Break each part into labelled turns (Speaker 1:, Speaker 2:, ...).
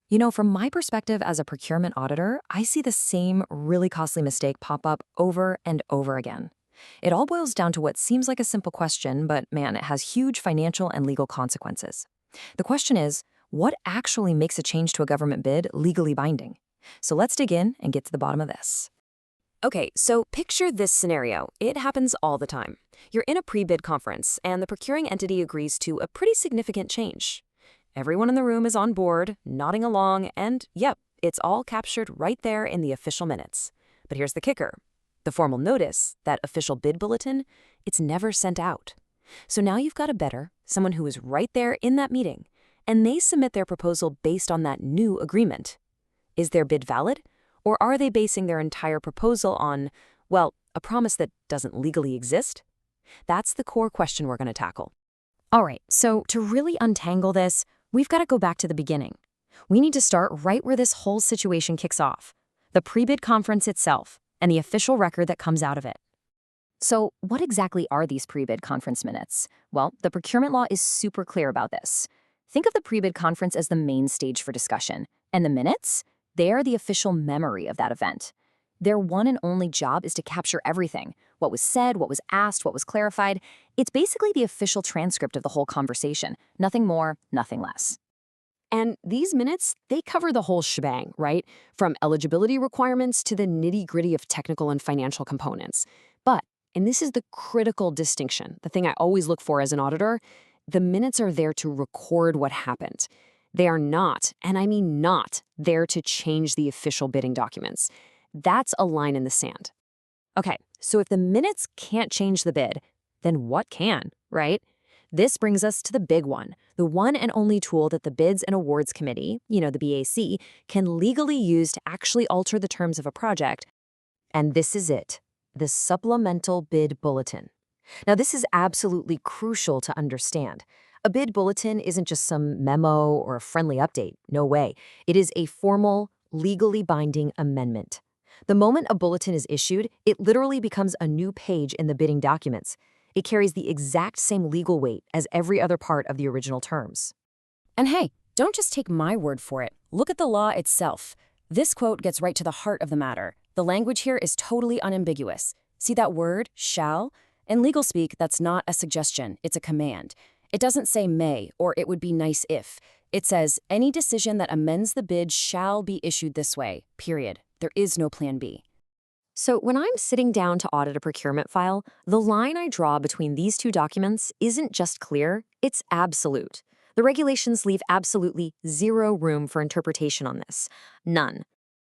Speaker 1: From my perspective as a procurement auditor, I see the same really costly mistake pop up over and over again. It all boils down to what seems like a simple question, but man, it has huge financial and legal consequences. The question is, what actually makes a change to a government bid legally binding? So let's dig in and get to the bottom of this.
Speaker 2: Okay, so picture this scenario. It happens all the time. You're in a pre-bid conference, and the procuring entity agrees to a pretty significant change. Everyone in the room is on board, nodding along, and yep, it's all captured right there in the official minutes. But here's the kicker. The formal notice, that official bid bulletin, it's never sent out. So now you've got a bidder, someone who is right there in that meeting, and they submit their proposal based on that new agreement. Is their bid valid? Or are they basing their entire proposal on, well, a promise that doesn't legally exist? That's the core question we're going to tackle.
Speaker 1: All right, so to really untangle this, we've got to go back to the beginning. We need to start right where this whole situation kicks off, the pre-bid conference itself and the official record that comes out of it. So what exactly are these pre-bid conference minutes? Well, the procurement law is super clear about this. Think of the pre-bid conference as the main stage for discussion, and the minutes? They are the official memory of that event. Their one and only job is to capture everything. What was said, what was asked, what was clarified. It's basically the official transcript of the whole conversation. Nothing more, nothing less.
Speaker 2: And these minutes, they cover the whole shebang, right? From eligibility requirements to the nitty-gritty of technical and financial components. But, and this is the critical distinction, the thing I always look for as an auditor, the minutes are there to record what happened. They are not, and I mean not, there to change the official bidding documents. That's a line in the sand. Okay, so if the minutes can't change the bid, then what can, right? This brings us to the big one, the one and only tool that the Bids and Awards Committee, the BAC, can legally use to actually alter the terms of a project. And this is it, the Supplemental Bid Bulletin. Now, this is absolutely crucial to understand. A bid bulletin isn't just some memo or a friendly update. No way. It is a formal, legally binding amendment. The moment a bulletin is issued, it literally becomes a new page in the bidding documents. It carries the exact same legal weight as every other part of the original terms. And hey, don't just take my word for it. Look at the law itself. This quote gets right to the heart of the matter. The language here is totally unambiguous. See that word, shall? In legal speak, that's not a suggestion, it's a command. It doesn't say may, or it would be nice if. It says, any decision that amends the bid shall be issued this way, period. There is no plan B.
Speaker 1: So when I'm sitting down to audit a procurement file, the line I draw between these two documents isn't just clear, it's absolute. The regulations leave absolutely zero room for interpretation on this. None.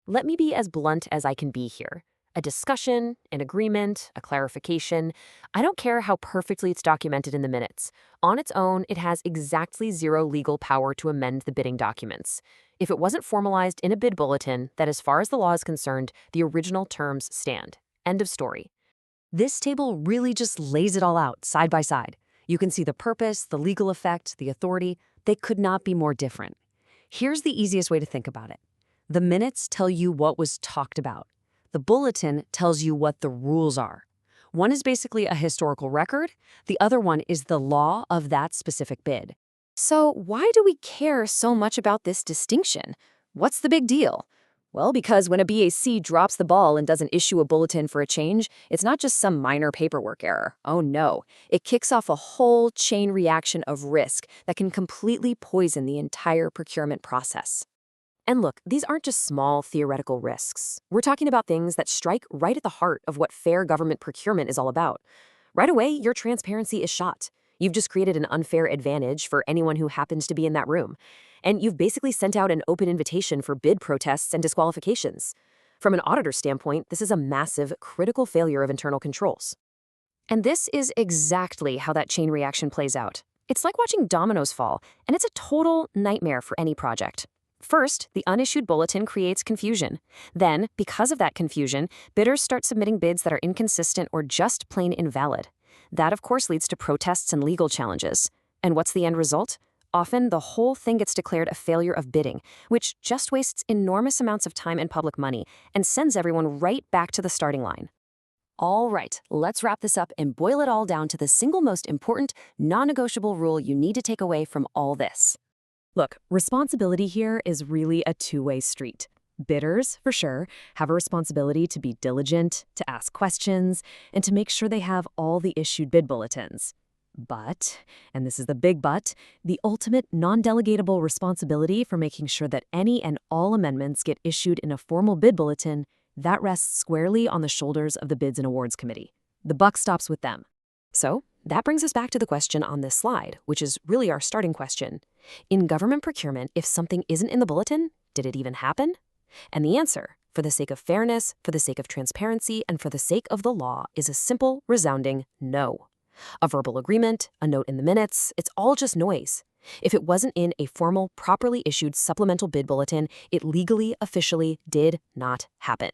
Speaker 1: Let me be as blunt as I can be here. A discussion, an agreement, a clarification. I don't care how perfectly it's documented in the minutes. On its own, it has exactly zero legal power to amend the bidding documents. If it wasn't formalized in a bid bulletin, then as far as the law is concerned, the original terms stand. End of story. This table really just lays it all out, side by side. You can see the purpose, the legal effect, the authority. They could not be more different. Here's the easiest way to think about it. The minutes tell you what was talked about. The bulletin tells you what the rules are. One is basically a historical record. The other one is the law of that specific bid. So why do we care so much about this distinction? What's the big deal? Well, because when a BAC drops the ball and doesn't issue a bulletin for a change, it's not just some minor paperwork error. Oh no, it kicks off a whole chain reaction of risk that can completely poison the entire procurement process. And look, these aren't just small theoretical risks. We're talking about things that strike right at the heart of what fair government procurement is all about. Right away, your transparency is shot. You've just created an unfair advantage for anyone who happens to be in that room. And you've basically sent out an open invitation for bid protests and disqualifications. From an auditor standpoint, this is a massive, critical failure of internal controls. And this is exactly how that chain reaction plays out. It's like watching dominoes fall, and it's a total nightmare for any project. First, the unissued bulletin creates confusion. Then, because of that confusion, bidders start submitting bids that are inconsistent or just plain invalid. That, of course, leads to protests and legal challenges. And what's the end result? Often, the whole thing gets declared a failure of bidding, which just wastes enormous amounts of time and public money and sends everyone right back to the starting line. All right, let's wrap this up and boil it all down to the single most important, non-negotiable rule you need to take away from all this.
Speaker 2: Look, responsibility here is really a two-way street. Bidders, for sure, have a responsibility to be diligent, to ask questions, and to make sure they have all the issued bid bulletins. But, and this is the big but, the ultimate non-delegatable responsibility for making sure that any and all amendments get issued in a formal bid bulletin, that rests squarely on the shoulders of the Bids and Awards Committee. The buck stops with them. So, that brings us back to the question on this slide, which is really our starting question. In government procurement, if something isn't in the bulletin, did it even happen? And the answer, for the sake of fairness, for the sake of transparency, and for the sake of the law, is a simple, resounding no. A verbal agreement, a note in the minutes, it's all just noise. If it wasn't in a formal, properly issued supplemental bid bulletin, it legally, officially did not happen.